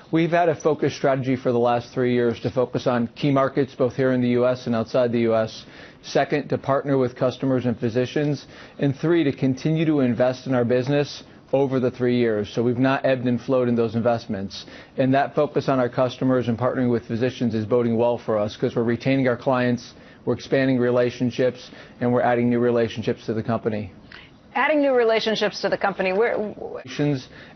We've had a focused strategy for the last 3 years to focus on key markets both here in the U.S. and outside the U.S. Second, to partner with customers and physicians. And 3, to continue to invest in our business over the 3 years. So we've not ebbed and flowed in those investments. And that focus on our customers and partnering with physicians is boding well for us because we're retaining our clients, we're expanding relationships, and we're adding new relationships to the company. Adding new relationships to the company.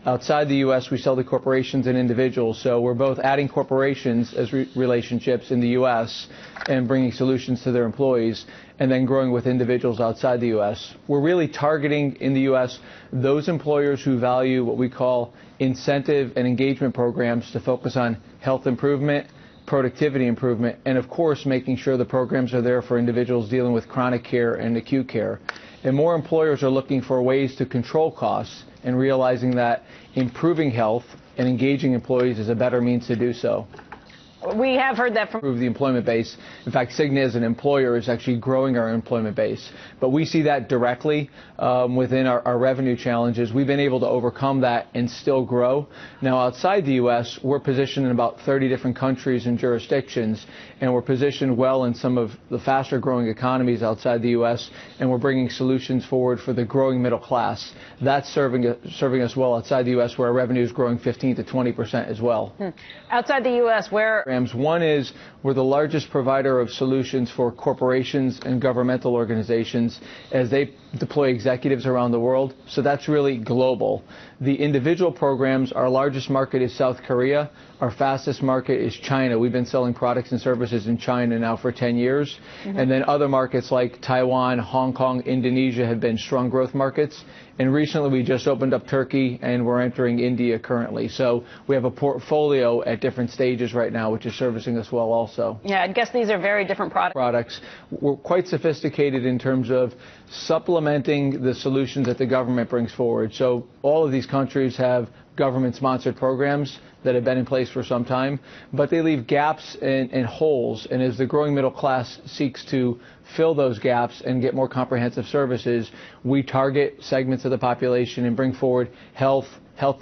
Outside the U.S., we sell to corporations and individuals, so we're both adding corporations as relationships in the U.S. and bringing solutions to their employees, and then growing with individuals outside the U.S. We're really targeting in the U.S. those employers who value what we call incentive and engagement programs to focus on health improvement, productivity improvement, and of course making sure the programs are there for individuals dealing with chronic care and acute care. And more employers are looking for ways to control costs and realizing that improving health and engaging employees is a better means to do so. We have heard that from improve the employment base. In fact, Cigna as an employer is actually growing our employment base. But we see that directly within our revenue challenges. We've been able to overcome that and still grow. Now, outside the U.S., we're positioned in about 30 different countries and jurisdictions, and we're positioned well in some of the faster growing economies outside the U.S., and we're bringing solutions forward for the growing middle class. That's serving us well outside the U.S., where our revenue is growing 15 to 20% as well. Outside the U.S., where? One is we're the largest provider of solutions for corporations and governmental organizations as they deploy executives around the world. So that's really global. The individual programs, our largest market is South Korea. Our fastest market is China. We've been selling products and services in China now for 10 years. And then other markets like Taiwan, Hong Kong, Indonesia have been strong growth markets. And recently we just opened up Turkey and we're entering India currently. So we have a portfolio at different stages right now, which is servicing us well also. Yeah, I guess these are very different products. We're quite sophisticated in terms of supplementing the solutions that the government brings forward. So all of these countries have government-sponsored programs that have been in place for some time, but they leave gaps and holes. And as the growing middle class seeks to fill those gaps and get more comprehensive services, we target segments of the population and bring forward health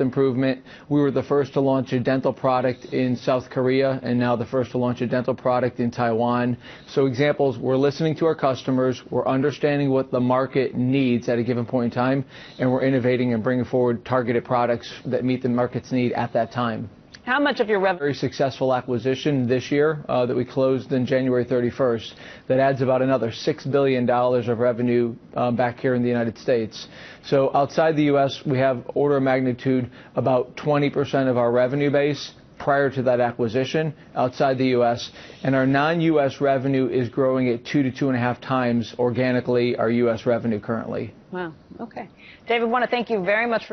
improvement. We were the first to launch a dental product in South Korea and now the first to launch a dental product in Taiwan. So examples, we're listening to our customers, we're understanding what the market needs at a given point in time, and we're innovating and bringing forward targeted products that meet the market's need at that time. How much of your revenue? Very successful acquisition this year that we closed in January 31st that adds about another $6 billion of revenue back here in the United States. So outside the U.S., we have order of magnitude about 20% of our revenue base prior to that acquisition outside the U.S. And our non-U.S. revenue is growing at 2 to 2.5 times organically our U.S. revenue currently. Wow. Okay. David, I want to thank you very much for